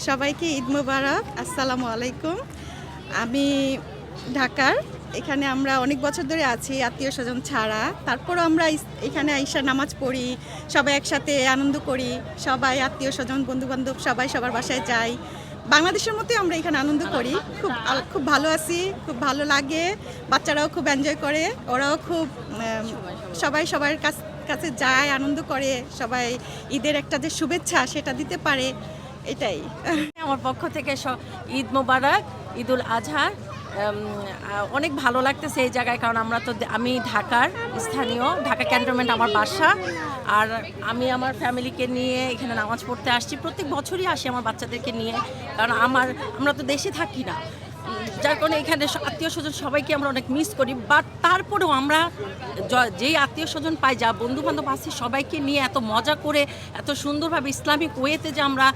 সবাইকে ঈদ মোবারক। আসসালামু আলাইকুম। আমি ঢাকার। এখানে আমরা অনেক বছর ধরে আছি আত্মীয় স্বজন ছাড়া। তারপরও আমরা এখানে আইসা নামাজ পড়ি, সবাই একসাথে আনন্দ করি, সবাই আত্মীয় স্বজন বন্ধুবান্ধব সবাই সবার বাসায় যাই। বাংলাদেশের মতোই আমরা এখানে আনন্দ করি। খুব ভালো আছি, খুব ভালো লাগে। বাচ্চারাও খুব এনজয় করে, ওরাও খুব সবাই সবার কাছে যায়, আনন্দ করে। সবাই ঈদের একটা যে শুভেচ্ছা সেটা দিতে পারে, এটাই। আমার পক্ষ থেকে ঈদ মোবারক, ঈদুল আজহা। অনেক ভালো লাগতেছে এই জায়গায়, কারণ আমি ঢাকার স্থানীয়, ঢাকা ক্যান্টনমেন্ট আমার বাসা। আর আমি আমার ফ্যামিলিকে নিয়ে এখানে নামাজ পড়তে আসছি। প্রত্যেক বছরই আসি আমার বাচ্চাদেরকে নিয়ে, কারণ আমরা তো দেশে থাকি না, যার কারণে এখানে আত্মীয় স্বজন সবাইকে আমরা অনেক মিস করি। বাট তারপরেও আমরা যেই আত্মীয় স্বজন পাই, যা বন্ধু বান্ধব আছে, সবাইকে নিয়ে এত মজা করে এত সুন্দরভাবে ইসলামিক ওয়েতে যে আমরা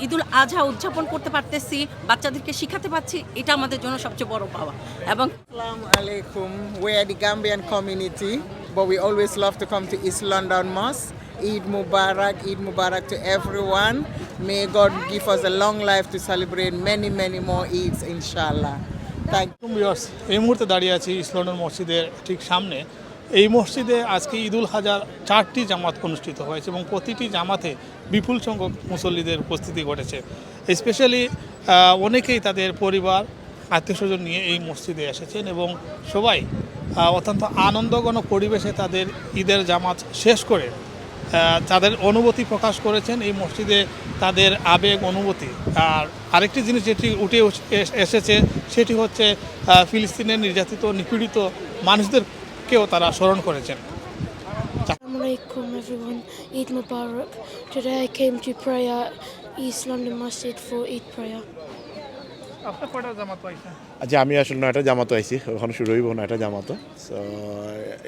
ঈদুল আজহা উদযাপন করতে পারতেছি, বাচ্চাদেরকে শিখাতে পারছি, এটা আমাদের জন্য সবচেয়ে বড় পাওয়া। এবং Assalamu alaikum. We are the Gambian community, but we always love to come to East London Mosque. Eid Mubarak to everyone. May God give us a long life to celebrate many more Eids, inshallah. Thank you. এই মুহূর্তে দাঁড়িয়ে আছি east London মসজিদের ঠিক সামনে। এই মসজিদে আজকে ঈদুল আজহার 4টি জামাত অনুষ্ঠিত হয়েছে এবং প্রতিটি জামাতে বিপুল সংখ্যক মুসল্লিদের উপস্থিতি ঘটেছে। স্পেশালি অনেকেই তাদের পরিবার আত্মীয় স্বজন নিয়ে এই মসজিদে এসেছেন এবং সবাই অত্যন্ত আনন্দঘন পরিবেশে তাদের ঈদের জামাত শেষ করে তাদের অনুভূতি প্রকাশ করেছেন এই মসজিদে, তাদের আবেগ অনুভূতি। আর আরেকটি জিনিস যেটি উঠে এসেছে সেটি হচ্ছে ফিলিস্তিনের নির্যাতিত নিপীড়িত মানুষদেরকেও তারা স্মরণ করেছেন। Assalamu alaikum everyone, Eid Mubarak. Today I came to pray at East London Masjid for Eid prayer. আপনার কয়টা জামাত পাইছেন? আচ্ছা, আমি আসলে 9টা জামাত আইছি, ওখানে শুরু হইব 9টা জামাত। সো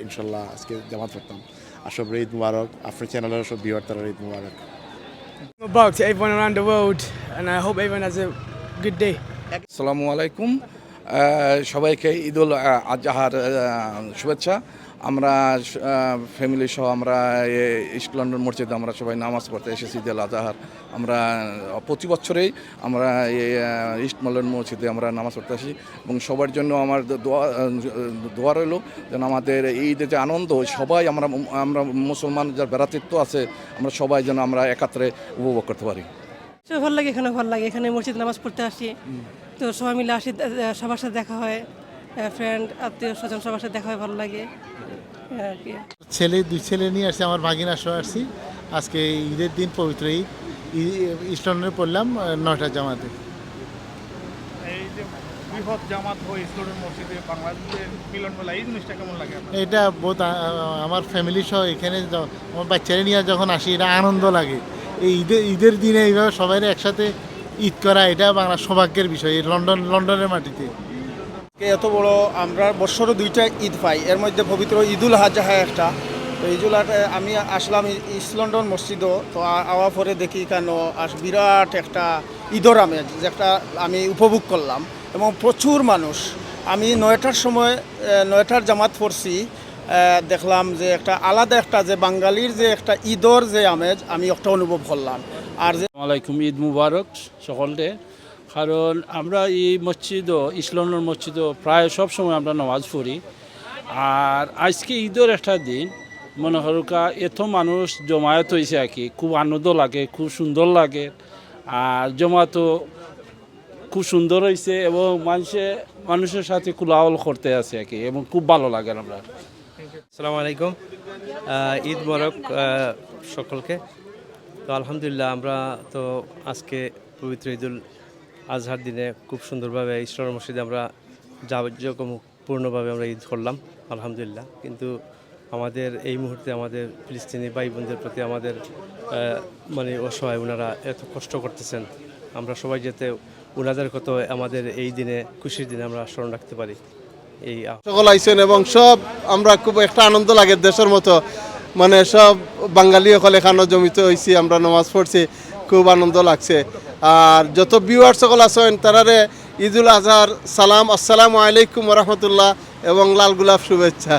ইনশাল্লাহ আজকে জামাত পড়তাম। আসব ঈদ মুবারক, আপনার চ্যানেলের সব ভিউয়ার তারা ঈদ মুবারক। Mubarak to everyone around the world, and I hope everyone has a good day. আসসালামু আলাইকুম, সবাইকে ঈদুল আজহার শুভেচ্ছা। আমরা ফ্যামিলি সহ আমরা ইস্ট লন্ডন মসজিদে আমরা সবাই নামাজ পড়তে এসেছি ঈদুল আজহার। আমরা প্রতি বছরেই আমরা ইস্ট লন্ডন মসজিদে আমরা নামাজ পড়তে আসি এবং সবার জন্য আমার দোয়া রইল যেন আমাদের ঈদের যে আনন্দ সবাই আমরা মুসলমান যার বেড়াতিত্ব আছে আমরা সবাই যেন আমরা একাত্রে উপভোগ করতে পারি। ভালো লাগে, এখানে ভালো লাগে, এখানে মসজিদ নামাজ পড়তে আসি, তো সবাই মিলে আসি, সবার সাথে দেখা হয়, ফ্রেন্ড আত্মীয় স্বজন সবার সাথে দেখা হয়, ভালো লাগে আর কি। দুই ছেলে নিয়ে আসছি, আমার ভাগিনা সহ আসছি। আজকে ঈদের দিন, পবিত্র ঈদ, ইস্ট লন্ডনে পড়লাম 9টা জামাতে। এই যে বৃহৎ জামাত হয় ইস্ট লন্ডন মসজিদে বাংলাদেশের মিলন মেলা, এই জিনিসটা কেমন লাগে? এটা বহুত আমার ফ্যামিলি সহ এখানে আমার বাচ্চারা নিয়ে যখন আসি এটা আনন্দ লাগে। এই ঈদের দিনে এইভাবে সবাই একসাথে ঈদ করা, এটা বাংলা সৌভাগ্যের বিষয় লন্ডনের মাটিতে। এত বড় আমরা বছরে 2টা ঈদ পাই, এর মধ্যে পবিত্র ঈদুল আজহা একটা। তো ঈদুল আজহা আমি আসলাম ইস্ট লন্ডন মসজিদও, তো আওয়ার পরে দেখি কেন বিরাট একটা ঈদর আমেজ যেটা আমি উপভোগ করলাম এবং প্রচুর মানুষ। আমি 9টার সময় 9টার জামাত পড়ছি, দেখলাম যে একটা আলাদা একটা যে বাঙালির যে একটা ঈদর যে আমেজ আমি একটা অনুভব করলাম। আর যে আলাইকুম, ঈদ মুবারক সকলকে। কারণ আমরা এই মসজিদও ইস্ট লন্ডন মসজিদও প্রায় সব সময় আমরা নামাজ পড়ি। আর আজকে ঈদের একটা দিন, মনে হরকা এত মানুষ জমায়েত হয়েছে আর কি, খুব আনন্দ লাগে, খুব সুন্দর লাগে। আর জমাতো খুব সুন্দর হয়েছে এবং মানুষের সাথে কোলাহল করতে আছে আর কি, এবং খুব ভালো লাগে আমরা। আসসালামু আলাইকুম, ঈদ মোবারক সকলকে। তো আলহামদুলিল্লাহ, আমরা তো আজকে পবিত্র ঈদুল আজহার দিনে খুব সুন্দরভাবে ইস্ট লন্ডন মসজিদে আমরা পূর্ণভাবে আমরা ঈদ করলাম আলহামদুলিল্লাহ। কিন্তু আমাদের এই মুহূর্তে আমাদের ফিলিস্তিনি ভাই বোনদের প্রতি আমাদের মানে অসহায়, ওনারা এত কষ্ট করতেছেন, আমরা সবাই যাতে ওনাদের কত আমাদের এই দিনে খুশির দিনে আমরা স্মরণ রাখতে পারি। এই সকল আইসেন এবং সব আমরা খুব একটা আনন্দ লাগে দেশের মতো, মানে সব বাঙালি সকল এখানে জমিত হয়েছি, আমরা নামাজ পড়ছি, খুব আনন্দ লাগছে। আর যত ভিউয়ার সকল আছেন তারারে ঈদুল আজহার সালাম, আসসালামু আলাইকুম রহমতুল্লাহ এবং লাল গোলাপ শুভেচ্ছা।